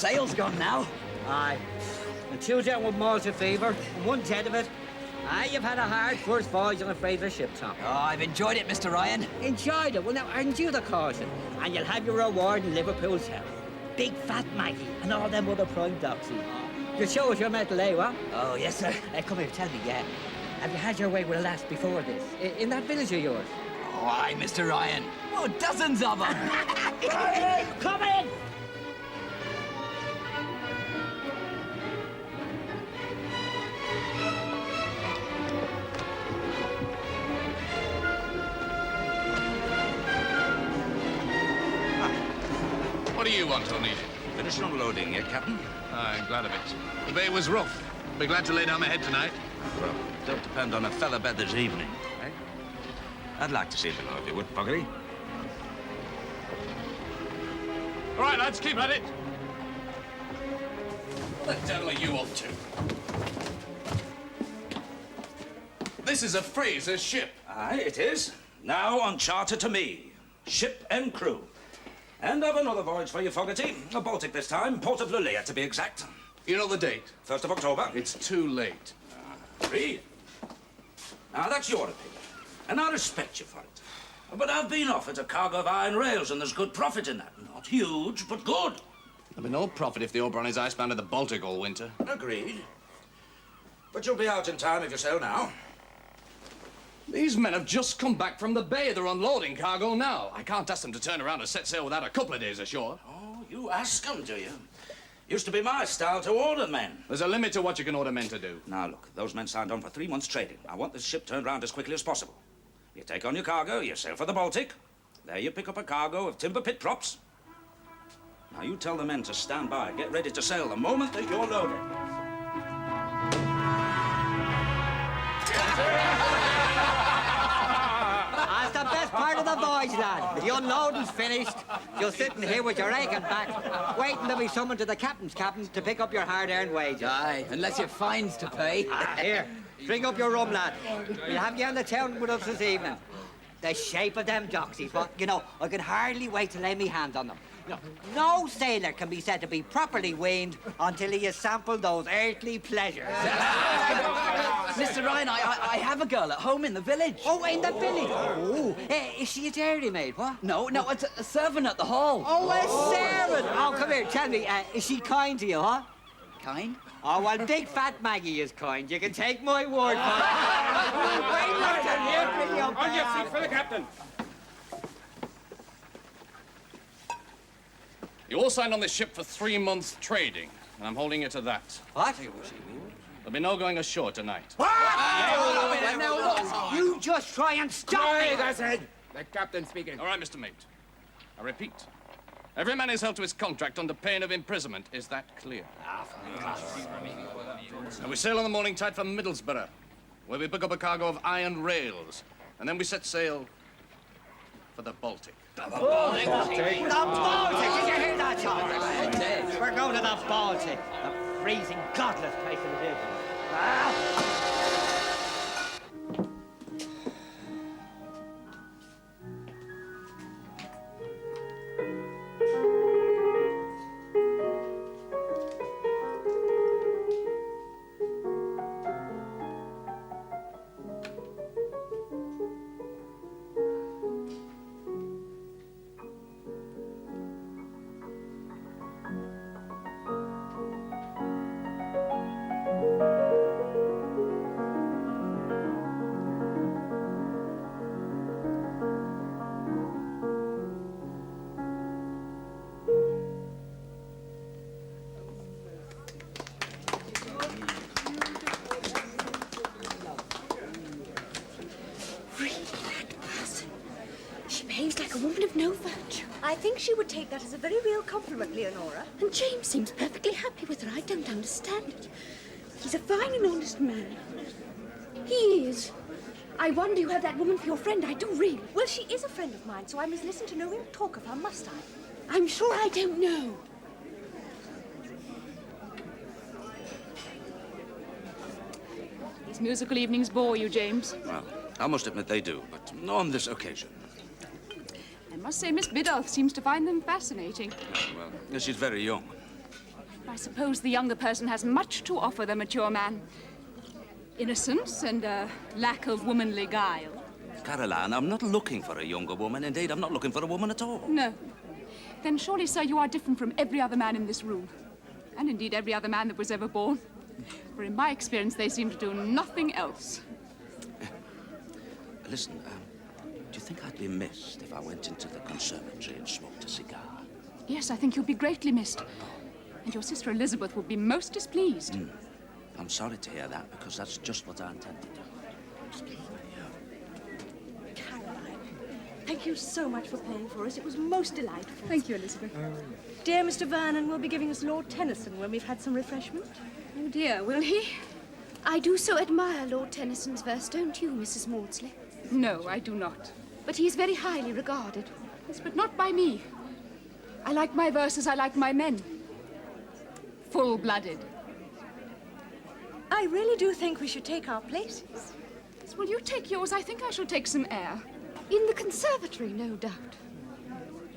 sail's gone now. Aye. And 2 down with Malta fever, and 1/10 of it. Aye, you've had a hard first voyage, I'm afraid, of a ship, Tom. Oh, I've enjoyed it, Mr. Ryan. Enjoyed it? Well, now, aren't you the caution? And you'll have your reward in Liverpool town. Big fat Maggie and all them other prime doxies. You'll show us your medal, eh, what? Oh, yes, sir. Come here, tell me, have you had your way with a lass before this? In that village of yours? Oh, aye, Mr. Ryan. Oh, dozens of them. Come in! What do you want, Onedin? Finished unloading yet, Captain? I'm glad of it. The bay was rough. Be glad to lay down my head tonight. Well, don't depend on a fella bed this evening, eh? I'd like to see below if you would, Fogarty. All right, lads, keep at it. What the devil are you up to? This is a Fraser's ship. Aye, it is. Now on charter to me. Ship and crew. And I've another voyage for you, Fogarty. A Baltic this time, Port of Luleå to be exact. You know the date? 1st of October. It's too late. Read. Now, that's your opinion, and I respect you for it. But I've been offered a cargo of iron rails, and there's good profit in that. Not huge, but good. There'll be no profit if the Oberon is icebound in the Baltic all winter. Agreed. But you'll be out in time if you sail now. These men have just come back from the bay. They're unloading cargo now. I can't ask them to turn around and set sail without a couple of days ashore. Oh, you ask them, do you? Used to be my style to order men. There's a limit to what you can order men to do. Now, look, those men signed on for 3 months' trading. I want this ship turned round as quickly as possible. You take on your cargo, you sail for the Baltic. There you pick up a cargo of timber pit props. Now, you tell the men to stand by, get ready to sail the moment that you're loaded. That's the best part of the voyage, lad. The unloading's finished. You're sitting here with your aching back, waiting to be summoned to the captain's cabin to pick up your hard-earned wages. Aye, unless you've fines to pay. Here, bring up your rum, lad. We'll have you on the town with us this evening. The shape of them doxies, but, you know, I can hardly wait to lay me hands on them. You know, no sailor can be said to be properly weaned until he has sampled those earthly pleasures. Mr. Ryan, I have a girl at home in the village. Oh, in the village? Oh, is she a dairymaid, what? No, it's a servant at the hall. Oh, a servant! Oh, come here, tell me, is she kind to you, huh? Kind? Oh, well, big fat Maggie is kind. You can take my word for it. On your feet for the captain. You all signed on this ship for 3 months trading, and I'm holding you to that. What? There'll be no going ashore tonight. Now, you just try and stop me! That's it. The captain speaking. All right, Mr. Mate. I repeat, every man is held to his contract under pain of imprisonment. Is that clear? And we sail on the morning tide for Middlesbrough, where we pick up a cargo of iron rails, and then we set sail for the Baltic. The Baltic! Did you hear that, Tom? We're going to the Baltic. The freezing, godless place to live. Behaves like a woman of no virtue. I think she would take that as a very real compliment, Leonora. And James seems perfectly happy with her. I don't understand it. He's a fine and honest man. He is. I wonder you have that woman for your friend. I do really. Well, she is a friend of mine, so I must listen to no real talk of her, must I? I'm sure I don't know. These musical evenings bore you, James? Well, I must admit they do, but not on this occasion. I must say Miss Biddulph seems to find them fascinating. Well, she's very young. I suppose the younger person has much to offer the mature man. Innocence and a lack of womanly guile. Caroline, I'm not looking for a younger woman. Indeed, I'm not looking for a woman at all. No. Then surely, sir, you are different from every other man in this room. And indeed every other man that was ever born. For in my experience, they seem to do nothing else. Listen, do you think I'd be missed if I went into the conservatory and smoked a cigar? Yes, I think you'll be greatly missed. And your sister Elizabeth will be most displeased. I'm sorry to hear that, because that's just what I intend to do. Caroline, thank you so much for playing for us. It was most delightful. Thank you, Elizabeth. Dear Mr. Vernon will be giving us Lord Tennyson when we've had some refreshment. Oh, dear, will he? I do so admire Lord Tennyson's verse, don't you, Mrs. Maudsley? No, I do not. But he is very highly regarded. Yes, but not by me. I like my verses, I like my men. Full-blooded. I really do think we should take our places. Yes, will you take yours? I think I shall take some air. In the conservatory, no doubt.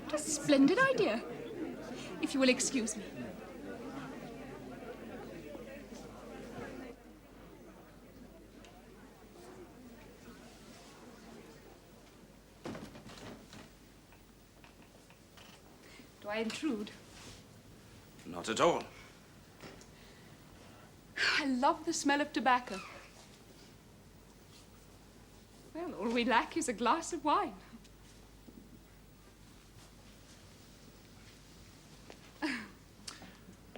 What a splendid idea. If you will excuse me. Do I intrude? Not at all. I love the smell of tobacco. Well, all we lack is a glass of wine.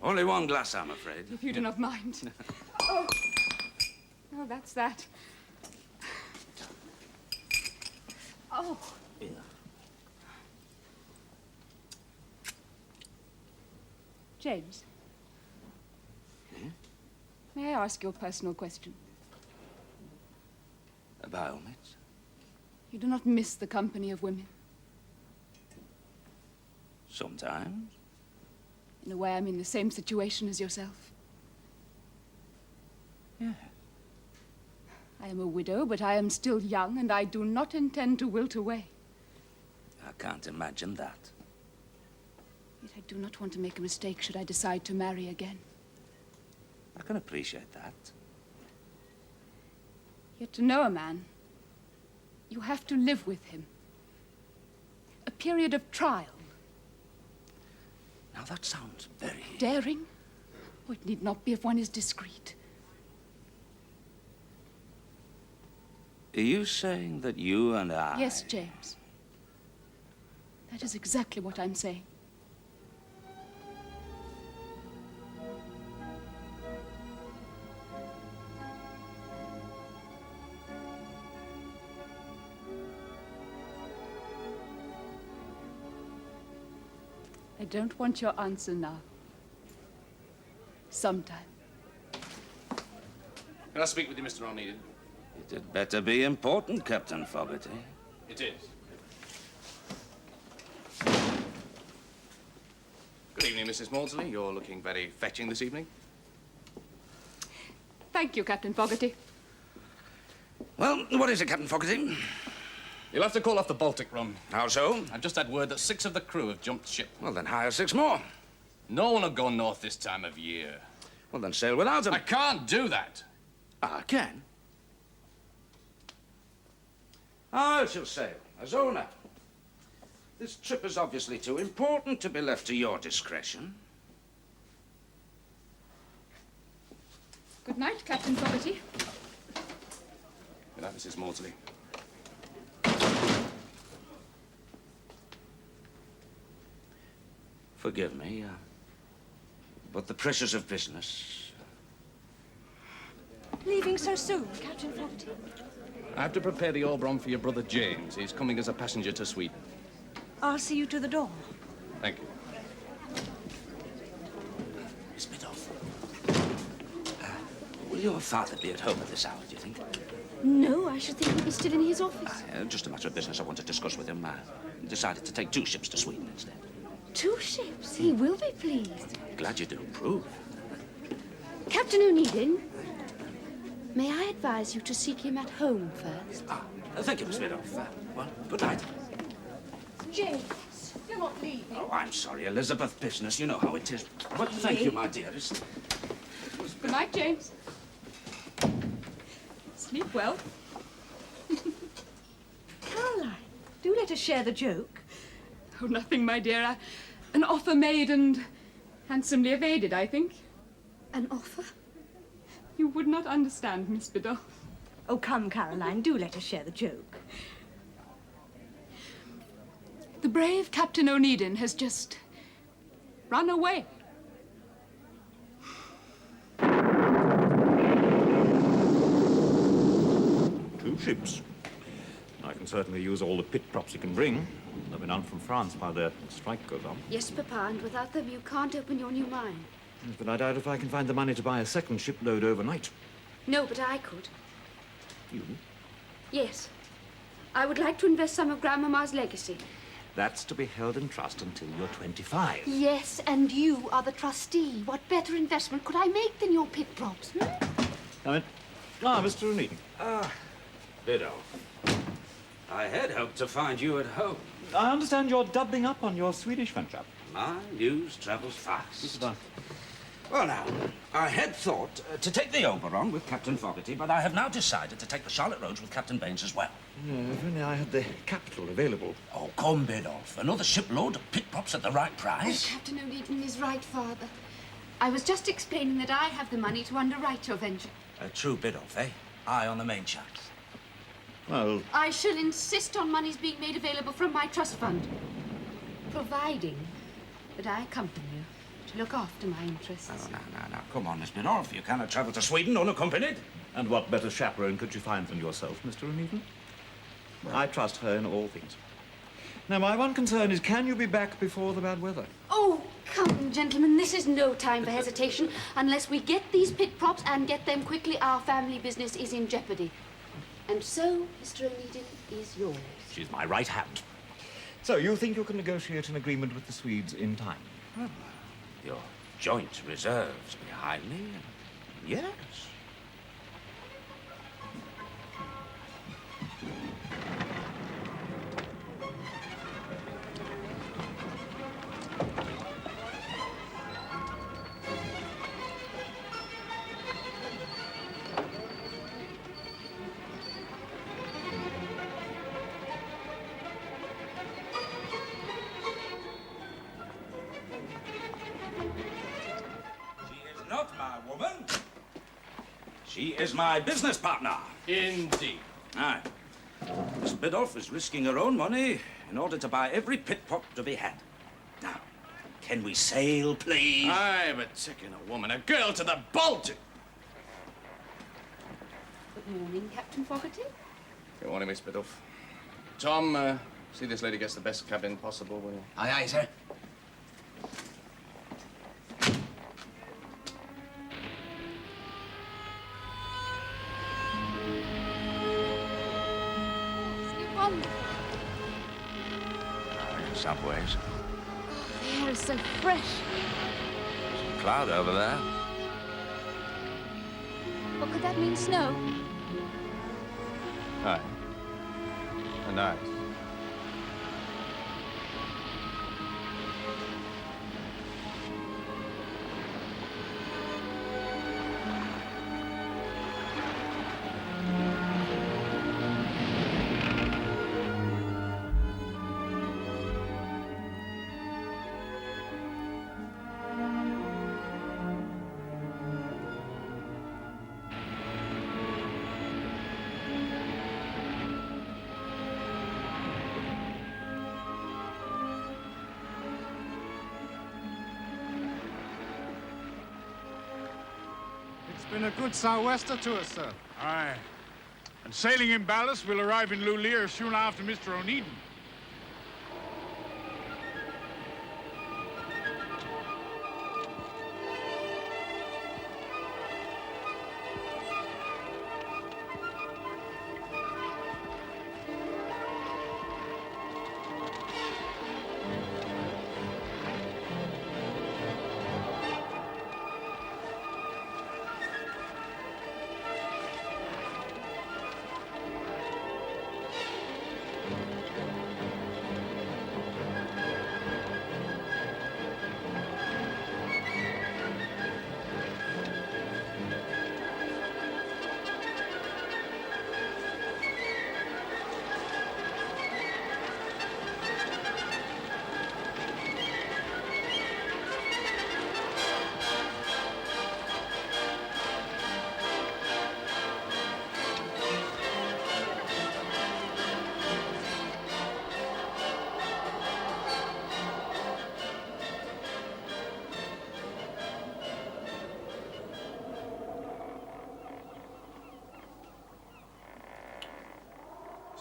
Only one glass, I'm afraid. If you do not mind. Oh, that's that. Oh. Yeah. James. May I ask you a personal question? By all means. You do not miss the company of women? Sometimes. In a way, I'm in the same situation as yourself. Yeah. I am a widow, but I am still young, and I do not intend to wilt away. I can't imagine that. Yet I do not want to make a mistake should I decide to marry again. I can appreciate that. Yet to know a man, you have to live with him. A period of trial. Now that sounds very... Daring? Oh, it need not be if one is discreet. Are you saying that you and I... Yes, James. That is exactly what I'm saying. I don't want your answer now. Sometime. Can I speak with you, Mr. Onedin? It had better be important, Captain Fogarty. It is. Good evening, Mrs. Maudsley. You're looking very fetching this evening. Thank you, Captain Fogarty. Well, what is it, Captain Fogarty? You'll have to call off the Baltic run. How so? I've just had word that 6 of the crew have jumped ship. Well, then hire 6 more. No one will go north this time of year. Well, then sail without them. I can't do that. I can. I shall sail as owner. This trip is obviously too important to be left to your discretion. Good night, Captain Fogarty. Good night, Mrs. Maudsley. Forgive me, but the pressures of business... Leaving so soon, Captain Fogarty? I have to prepare the Oberon for your brother James. He's coming as a passenger to Sweden. I'll see you to the door. Thank you. Miss Biddulph, will your father be at home at this hour, do you think? No, I should think he'd be still in his office. Just a matter of business I want to discuss with him. Decided to take 2 ships to Sweden instead. 2 ships? He will be pleased. Glad you do approve. Captain Onedin, may I advise you to seek him at home first? Thank you, Miss Biddulph. Well, good night. James, You're not leaving. Oh, I'm sorry, Elizabeth. Business, you know how it is. But thank you, my dearest. Good night, James. Sleep well. Caroline, do let us share the joke. Oh, nothing, my dear. An offer made and handsomely evaded, I think. An offer? You would not understand, Miss Biddulph. Oh, come, Caroline, do let us share the joke. The brave Captain Onedin has just run away. Two ships. I can certainly use all the pit props you can bring. They'll be down from France while their strike goes on. Yes, Papa, and without them you can't open your new mine. Yes, but I doubt if I can find the money to buy a second shipload overnight. No, but I could. You? Yes. I would like to invest some of Grandmama's legacy. That's to be held in trust until you're 25. Yes, and you are the trustee. What better investment could I make than your pit props? Come in. Ah, Mr. Onedin. Biddulph. I had hoped to find you at home. I understand you're doubling up on your Swedish venture. My news travels fast. Sit down. Well, now, I had thought to take the Oberon with Captain Fogarty, but I have now decided to take the Charlotte Roads with Captain Baines as well. Yeah, if only I had the capital available. Oh, come, Biddulph. Another shipload of pit props at the right price. Captain Onedin is right, Father. I was just explaining that I have the money to underwrite your venture. True, Biddulph, eh? Eye on the main chance. Well, I shall insist on monies being made available from my trust fund, providing that I accompany you to look after my interests. Oh, now, come on, Miss Biddulph. You cannot travel to Sweden unaccompanied. and what better chaperone could you find than yourself, Mr. Onedin? I trust her in all things. Now, my one concern is, can you be back before the bad weather? Oh, come, gentlemen, this is no time for hesitation. Unless we get these pit props and get them quickly, our family business is in jeopardy. And so, Mr. Onedin is yours. She's my right hand. So, you think you can negotiate an agreement with the Swedes in time? Well, your joint reserves behind me, yes. Not my woman. She is my business partner. Indeed. Aye. Miss Biddulph is risking her own money in order to buy every pit prop to be had. Now, can we sail, please? Aye, but taking a woman, a girl to the Baltic. Good morning, Captain Fogarty. Good morning, Miss Biddulph. Tom, see this lady gets the best cabin possible, will you? Aye, aye, sir. Subways. The air is so fresh. Some cloud over there. What could that mean, snow? Aye. And ice. It's been a good sou'wester to us, sir. Aye. And sailing in ballast, we'll arrive in Luleer soon after Mr. Onedin.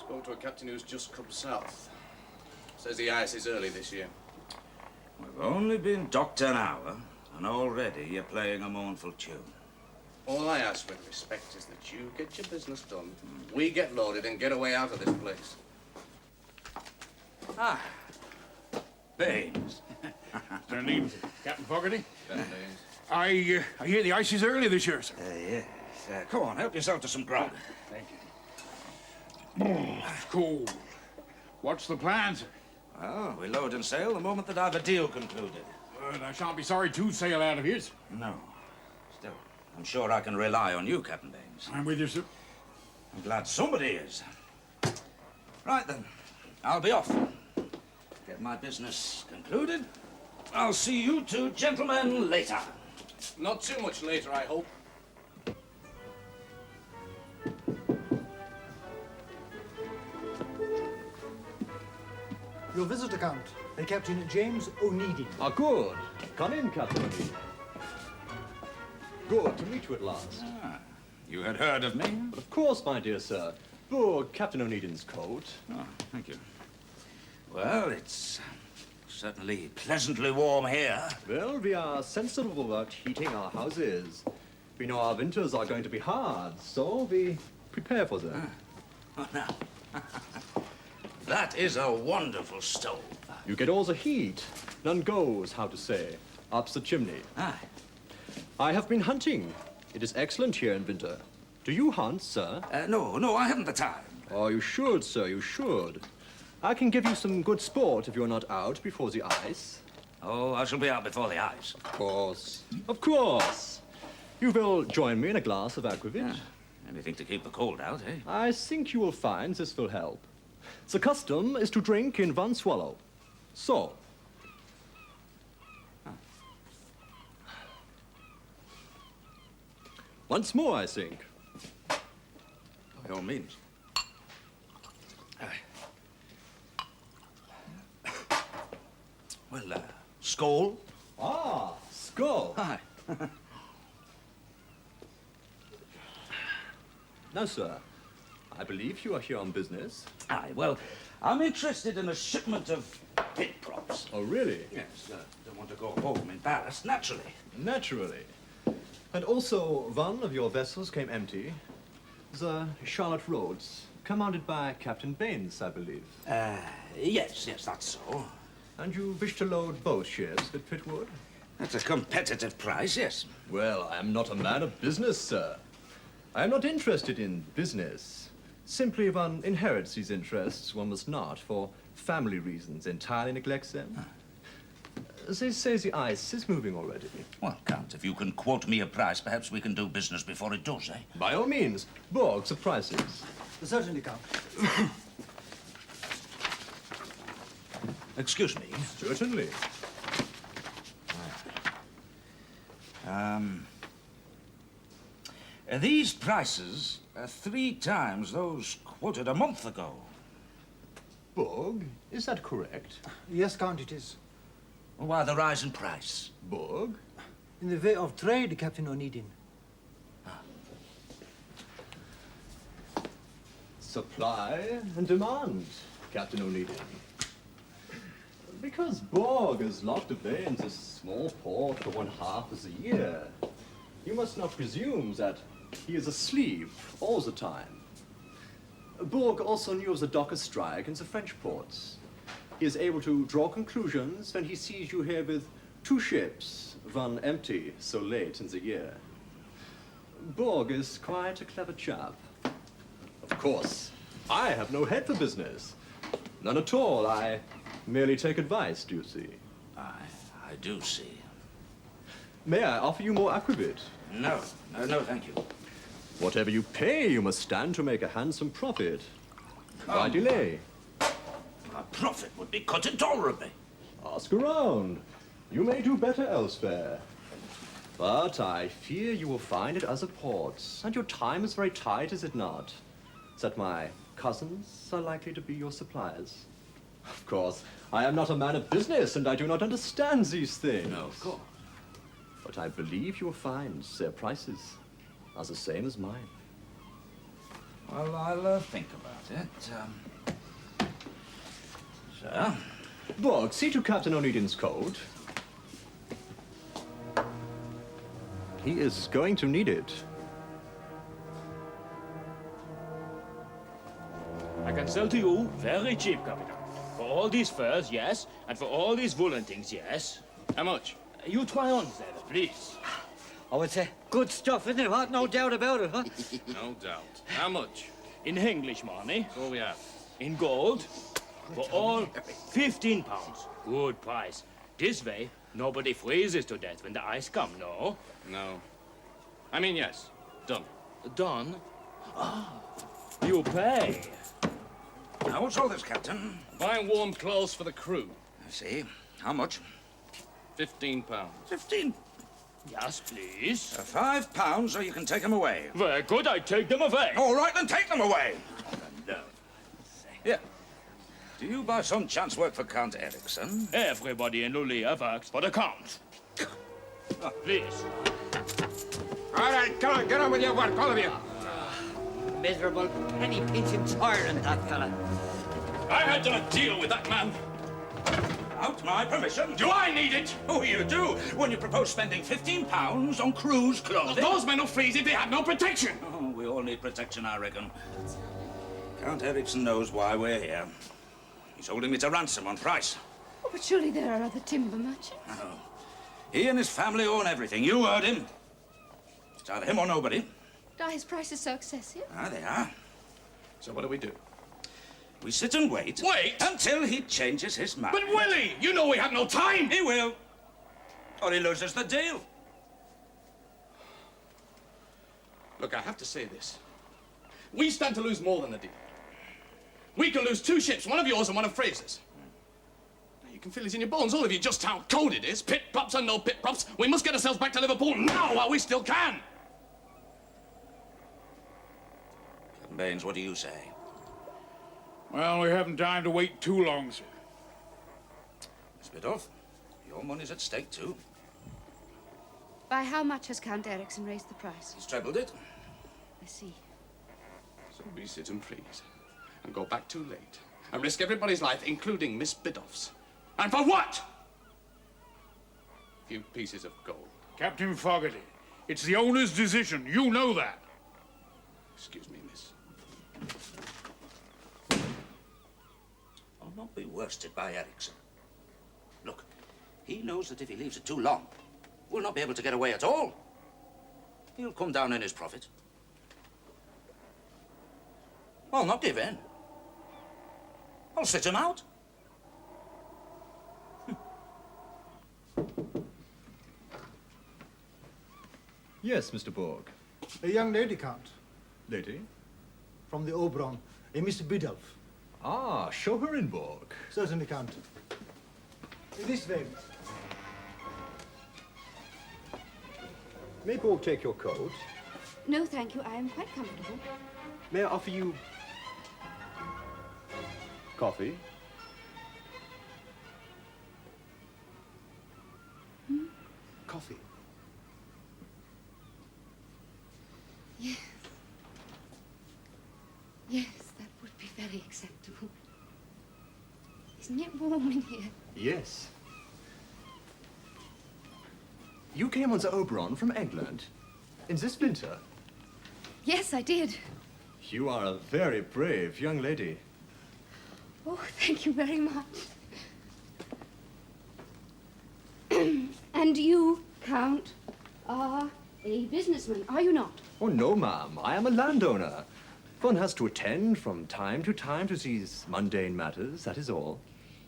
Spoke to a captain who's just come south. Says the ice is early this year. We've only been docked an hour, and already you're playing a mournful tune. All I ask with respect is that you get your business done, we get loaded and get away out of this place. Ah, Baines. Sir Neil, Captain Fogarty. Captain Baines. I hear the ice is early this year, sir. Yes. Come on, help yourself to some grog. Thank you. It's cold. What's the plan, sir? Well, we load and sail the moment that I've a deal concluded. Well, I shan't be sorry to sail out of here, sir. No. Still, I'm sure I can rely on you, Captain Baines. I'm with you, sir. I'm glad somebody is. Right then, I'll be off. Get my business concluded. I'll see you two gentlemen later. Not too much later, I hope. Your visitor, Count, and Captain James Onedin. Ah, good. Come in, Captain Onedin. Good to meet you at last. Ah, you had heard of me? But of course, my dear sir. Oh, Captain Onedin's coat. Oh, thank you. Well, it's certainly pleasantly warm here. Well, we are sensible about heating our houses. We know our winters are going to be hard, so we prepare for them. Oh, now. That is a wonderful stove. You get all the heat. None goes, how to say, up the chimney. Aye. I have been hunting. It is excellent here in winter. Do you hunt, sir? No, I haven't the time. Oh, you should, sir, you should. I can give you some good sport if you're not out before the ice. Oh, I shall be out before the ice. Of course. Of course. You will join me in a glass of aquavit? Yeah. Anything to keep the cold out, eh? I think you will find this will help. The custom is to drink in one swallow. So. Once more, I think. By all means. Well, skull? Ah, skull. Aye. Now, sir, I believe you are here on business. Aye, well, I'm interested in a shipment of pit props. Oh, really? Yes, don't want to go home in ballast, naturally. Naturally. And also, one of your vessels came empty. The Charlotte Rhodes, commanded by Captain Baines, I believe. Yes, that's so. And you wish to load both ships with pitwood? That's a competitive price, yes. Well, I am not a man of business, sir. I am not interested in business. Simply one inherits these interests, one must not, for family reasons, entirely neglects them. They say the ice is moving already. Well, Count, if you can quote me a price, perhaps we can do business before it does, eh? By all means. Borg, the prices. Certainly, Count. Excuse me. Certainly. These prices are 3 times those quoted a month ago. Borg, is that correct? Yes, Count, it is. Why the rise in price? Borg? In the way of trade, Captain Onedin. Supply and demand, Captain Onedin. Because Borg is locked away in this small port for 1/2 of the year, you must not presume that he is asleep all the time. Borg also knew of the docker strike in the French ports. He is able to draw conclusions when he sees you here with 2 ships, one empty so late in the year. Borg is quite a clever chap. Of course, I have no head for business. None at all. I merely take advice, do you see? I do see. May I offer you more aquavit? No, thank you. Whatever you pay, you must stand to make a handsome profit. Why delay? A profit would be cut intolerably. Ask around. You may do better elsewhere. But I fear you will find at other ports, and your time is very tight, is it not? That my cousins are likely to be your suppliers. Of course, I am not a man of business, and I do not understand these things. No, of course. But I believe you will find their prices are the same as mine. Well, I'll think about it. Sir? Borg, see to Captain Onedin's coat. He is going to need it. I can sell to you very cheap, Captain. For all these furs, yes, and for all these woolen things, yes. How much? You try on, sailor, please. Oh, it's good stuff, isn't it? What? No doubt about it, huh? No doubt. How much? In English money, That's all we have. in gold, for all 15 pounds. Good price. This way, nobody freezes to death when the ice come, no? No. I mean, yes. Done. Done? Ah, you pay. Now, what's all this, Captain? Buying warm clothes for the crew. I see. How much? £15. 15. Yes, please. £5, or you can take them away. Very good, I take them away. All right, then take them away. Here. Do you by some chance work for Count Ericsson? Everybody in Lulia works for the Count. Please. All right, come on, get on with your work, all of you. Miserable penny-pinching tyrant, that fella. I had done a deal with that man. Without my permission. Do I need it? Oh, you do, when you propose spending £15 on crew's clothing. Those men will freeze if they have no protection. Oh, we all need protection, I reckon. Count Ericsson knows why we're here. He's holding me to ransom on price. Oh, but surely there are other timber merchants. Oh. He and his family own everything. You heard him. It's either him or nobody. Are his prices so excessive? Ah, they are. So what do we do? We sit and wait. Wait? Until he changes his mind. But Willie, you know we have no time. He will. Or he loses the deal. Look, I have to say this. We stand to lose more than the deal. We can lose 2 ships, one of yours and one of Fraser's. Now, you can feel it in your bones, all of you, just how cold it is. Pit props and no pit props. We must get ourselves back to Liverpool now while we still can. Captain Baines, what do you say? Well, we haven't time to wait too long, sir. Miss Biddulph, your money's at stake, too. By how much has Count Ericsson raised the price? He's trebled it. I see. So we sit and freeze and go back too late and risk everybody's life, including Miss Biddulph's. And for what? A few pieces of gold. Captain Fogarty, it's the owner's decision. You know that. Excuse me, miss. I'll not be worsted by Ericsson. Look, he knows that if he leaves it too long, we'll not be able to get away at all. He'll come down in his profit. I'll not give in. I'll sit him out. Yes, Mr. Borg. A young lady, Count. Lady? From the Oberon, a Miss Biddulph. Ah, show her in, Borg. Certainly, Count. This way. May Borg take your coat? No, thank you. I am quite comfortable. May I offer you coffee? Coffee. Yes. Yes, that would be very acceptable. Isn't it warm in here? Yes. You came on the Oberon from England in this winter. Yes, I did. You are a very brave young lady. Oh, thank you very much. And you, Count, are a businessman, are you not? Oh, no, ma'am. I am a landowner. One has to attend from time to these mundane matters, that is all.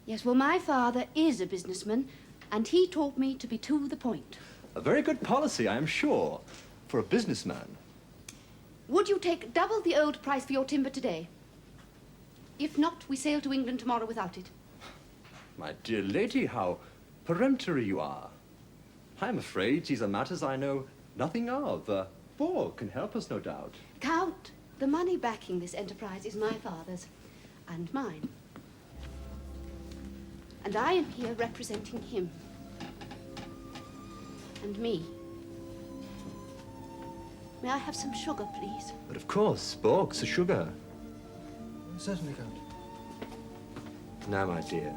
Yes, well, my father is a businessman, and he taught me to be to the point. A very good policy, I am sure, for a businessman. Would you take double the old price for your timber today? If not, we sail to England tomorrow without it. My dear lady, how peremptory you are. I am afraid these are matters I know nothing of. Borg can help us, no doubt. Count, the money backing this enterprise is my father's and mine. And I am here representing him. And me. May I have some sugar, please? But of course, Borg, the sugar. Certainly, Count. Now, my dear,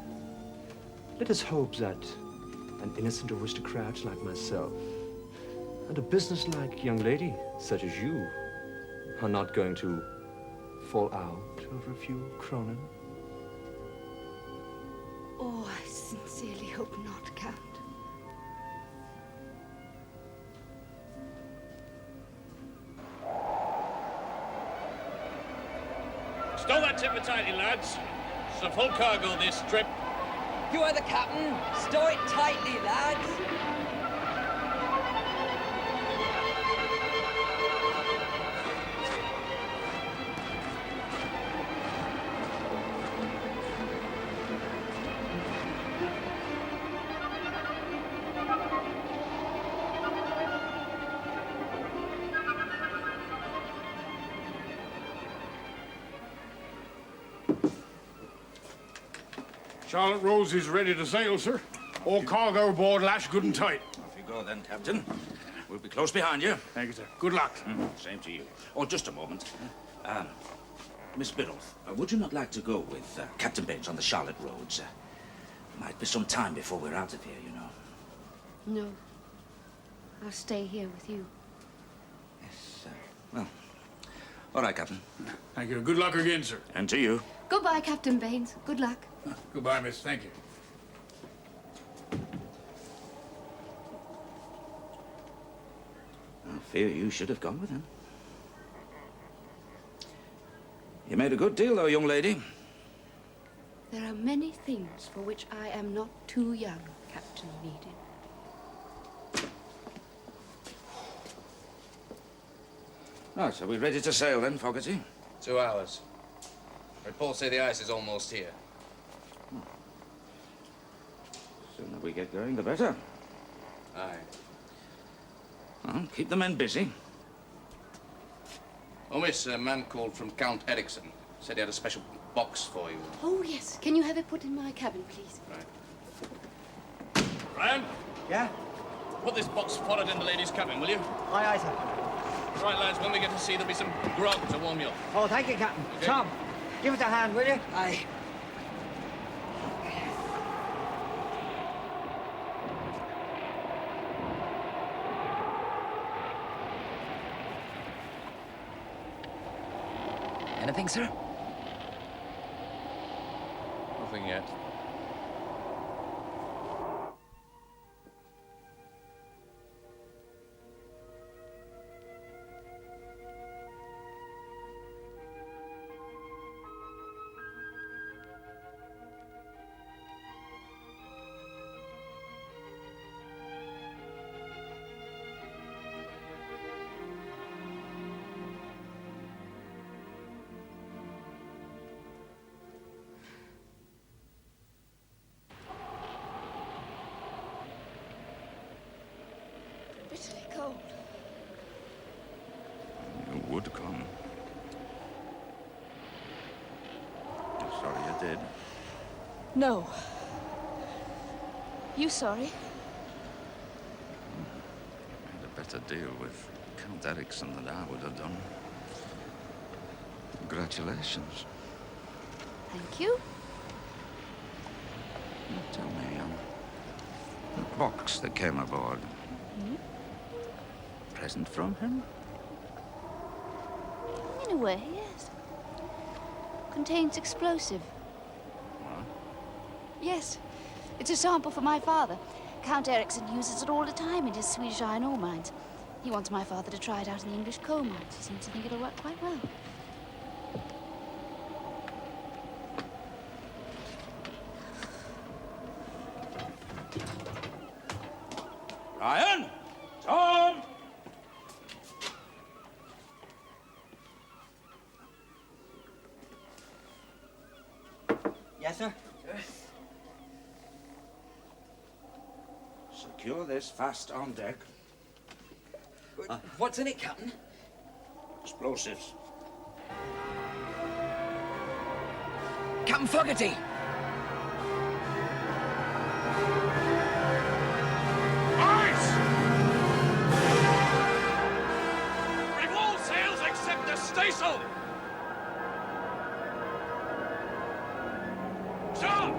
let us hope that an innocent aristocrat like myself and a businesslike young lady such as you are not going to fall out over a few kronen. Oh, I sincerely hope not, Count. Stow that timber tightly, lads. It's a full cargo, this trip. You are the captain. Stow it tightly, lads. Charlotte Rose is ready to sail, sir. All cargo aboard, lash good and tight. Off you go then, Captain. We'll be close behind you. Thank you, sir. Good luck. Same to you. Oh, just a moment. Miss Biddulph, would you not like to go with Captain Baines on the Charlotte Roads? Might be some time before we're out of here, you know. No. I'll stay here with you. Yes, well, all right, Captain. Thank you. Good luck again, sir. And to you. Goodbye, Captain Baines. Good luck. Goodbye, miss. Thank you. I fear you should have gone with him. You made a good deal, though, young lady. There are many things for which I am not too young, Captain Onedin. Right, are we ready to sail then, Fogarty? 2 hours. Reports say the ice is almost here. Sooner we get going, the better. Aye. Well, keep the men busy. Oh, miss, a man called from Count Ericsson. Said he had a special box for you. Oh, yes. Can you have it put in my cabin, please? Right. Ryan, Yeah? put this box forward in the ladies' cabin, will you? Aye, aye, sir. Right, lads, when we get to sea, there'll be some grog to warm you up. Oh, thank you, Captain. Okay. Tom, give us a hand, will you? Aye. Anything, sir? Nothing yet. Bitterly cold. You would come. I'm sorry you did. No. You sorry? You made a better deal with Count Ericsson than I would have done. Congratulations. Thank you. Now tell me, the box that came aboard, present from him? In a way, yes. Contains explosive. What? Yes. It's a sample for my father. Count Ericsson uses it all the time in his Swedish iron ore mines. He wants my father to try it out in the English coal mines. He seems to think it'll work quite well. Ryan! Tom! Yes, sir? Secure this fast on deck. What's in it, Captain? Explosives. Captain Fogarty! Ice! staysail! Sir!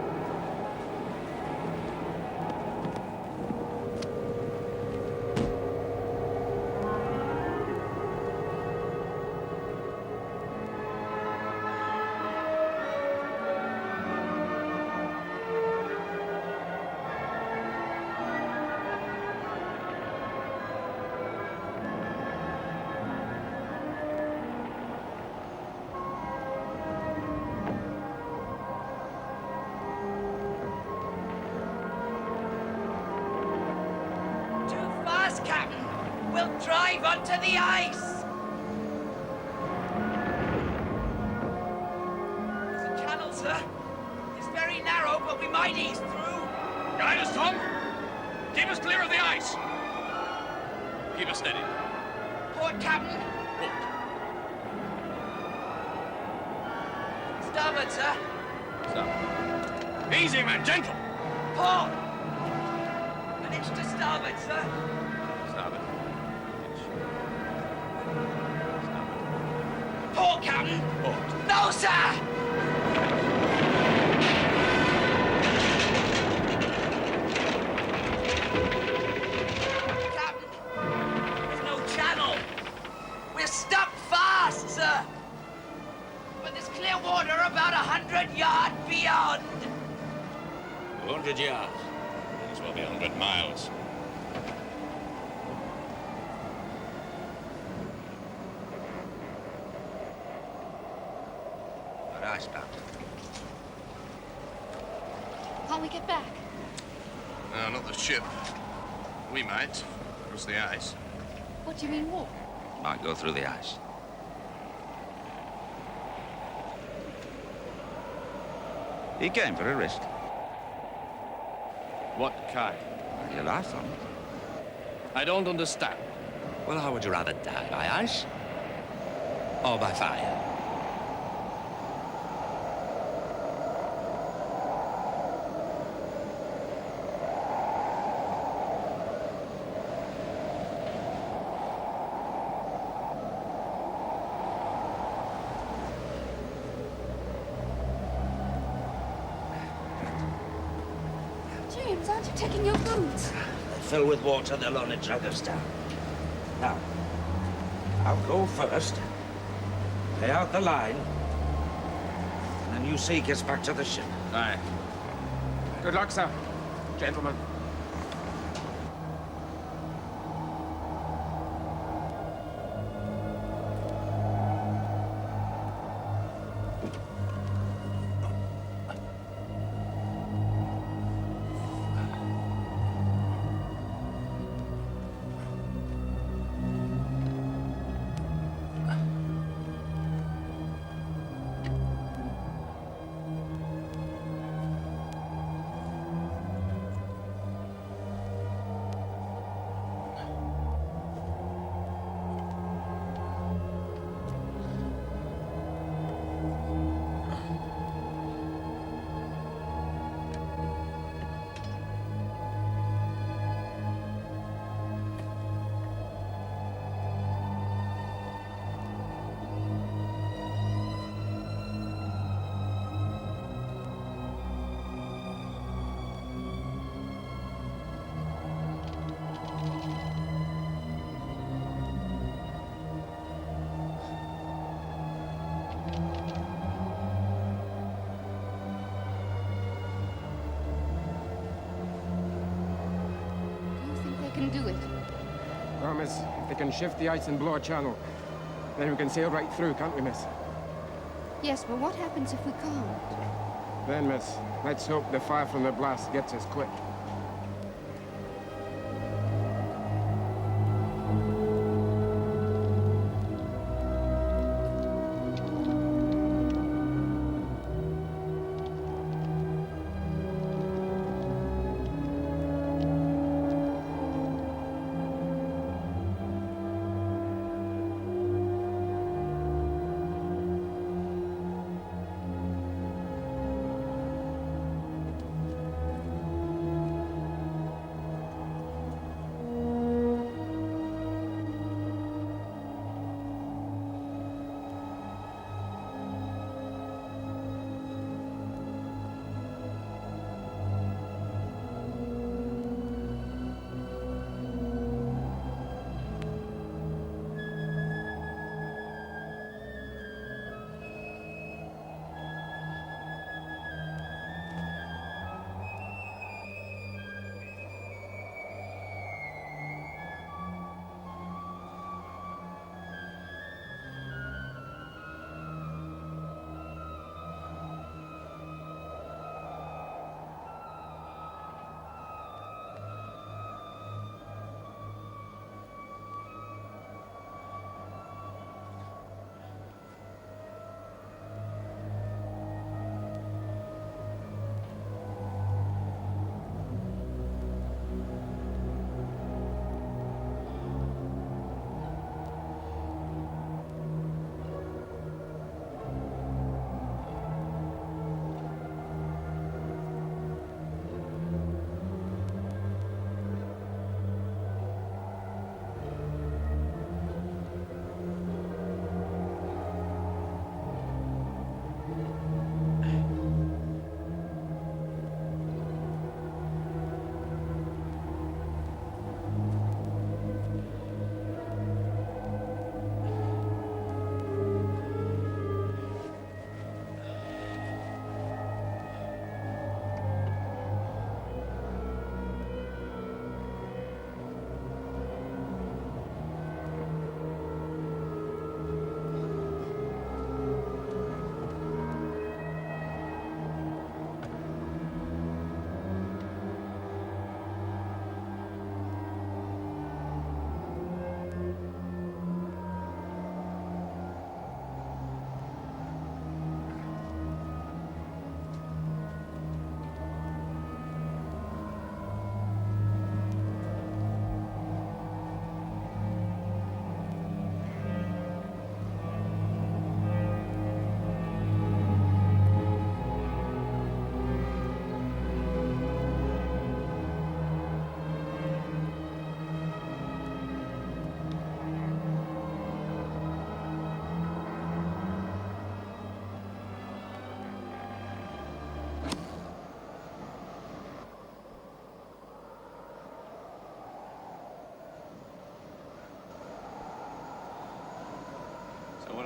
Captain! We'll drive onto the ice! The channel, sir. It's very narrow, but we might ease through. Guide us, Tom! Keep us clear of the ice! Keep us steady. Port, Captain. Port. Starboard, sir. Stop. Easy, man, gentle! Port! An inch to starboard, sir. Starboard. Port, Captain! Port. No, sir! Captain, there's no channel. We're stuck fast, sir. But there's clear water about 100 yards beyond. 100 yards. May as well be 100 miles. We're icebound. Can't we get back? No, not the ship. We might, across the ice. What do you mean, walk? Might go through the ice. He came for a risk. What kind? Your life on it. I don't understand. Well, how would you rather die? By ice? Or by fire? James, aren't you taking your boots? They fill with water, they'll only drag us down. Now, I'll go first, lay out the line, and then you seek us back to the ship. Aye. Good luck, sir. Gentlemen. Can do it. Well, miss, if they can shift the ice and blow a channel, then we can sail right through, can't we, miss? Yes, but what happens if we can't? Then, miss, let's hope the fire from the blast gets us quick.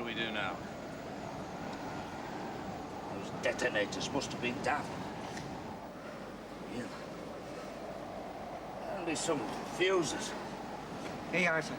we do now? Those detonators must have been daft. Yeah. Only some fuses. Here you are, sir.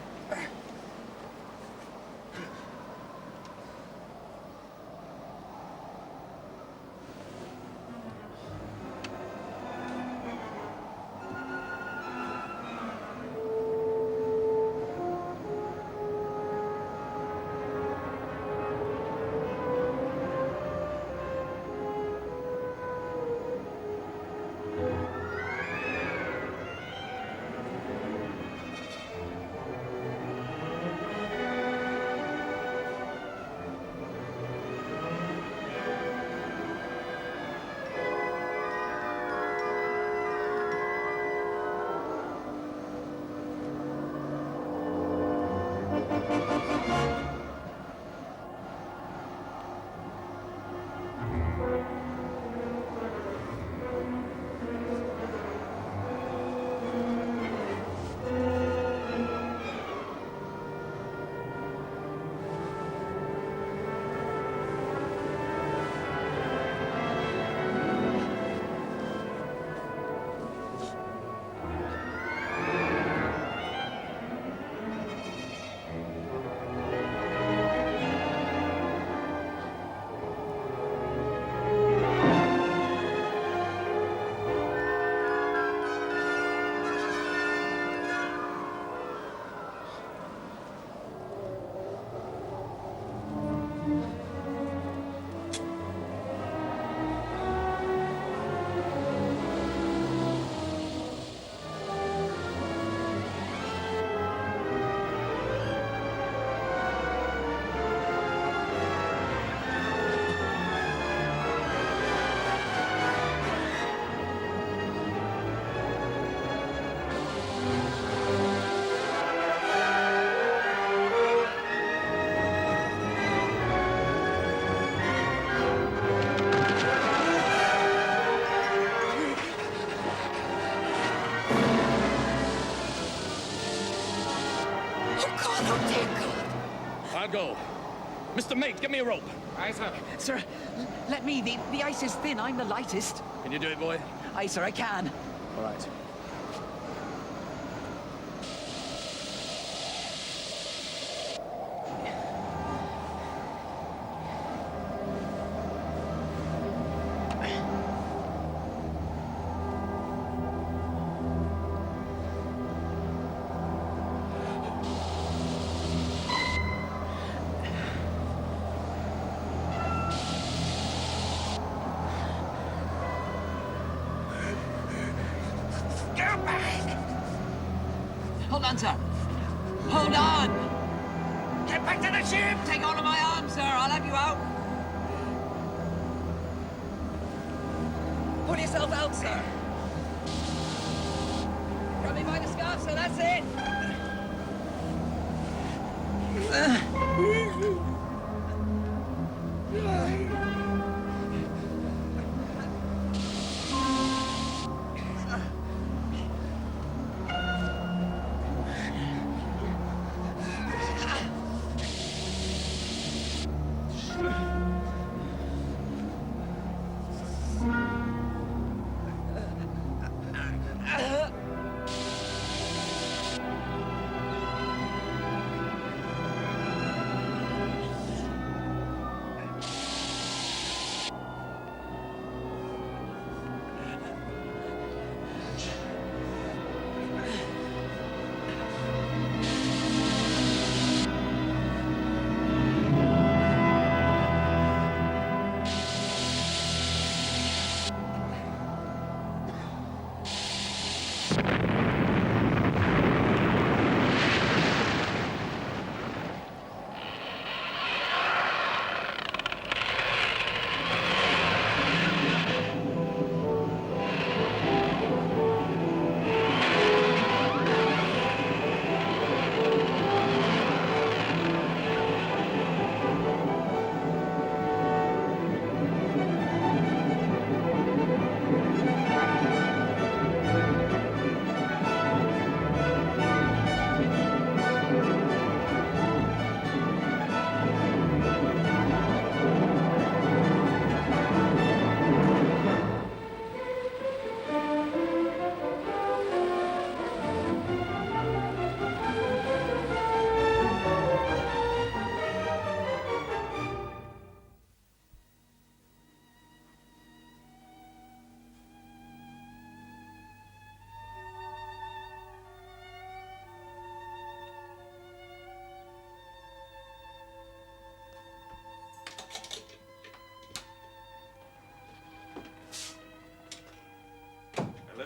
I'll go. Mr. Mate, get me a rope. Aye, sir. Sir, let me. The ice is thin. I'm the lightest. Can you do it, boy? Aye, sir, I can. All right. Hold on, sir. Hold on. Get back to the ship. Take hold of my arm, sir. I'll have you out. Pull yourself out, sir. Grab me by the scarf, sir. That's it.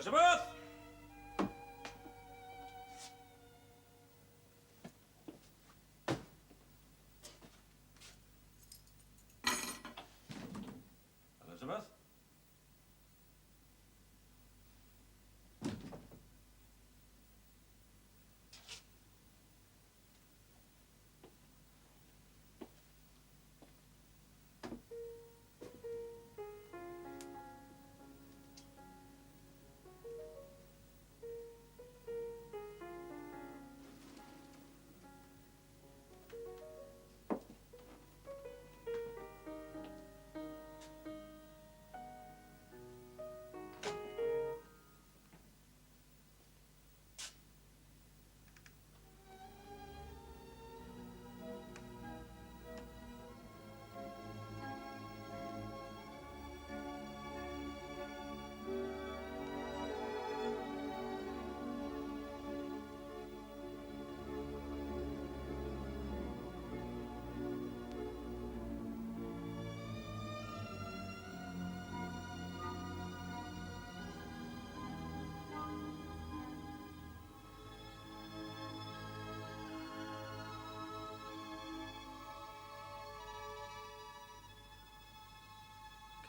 Elizabeth! Elizabeth?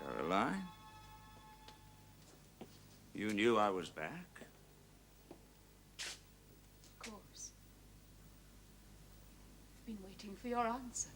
Caroline? You knew I was back? Of course. I've been waiting for your answer.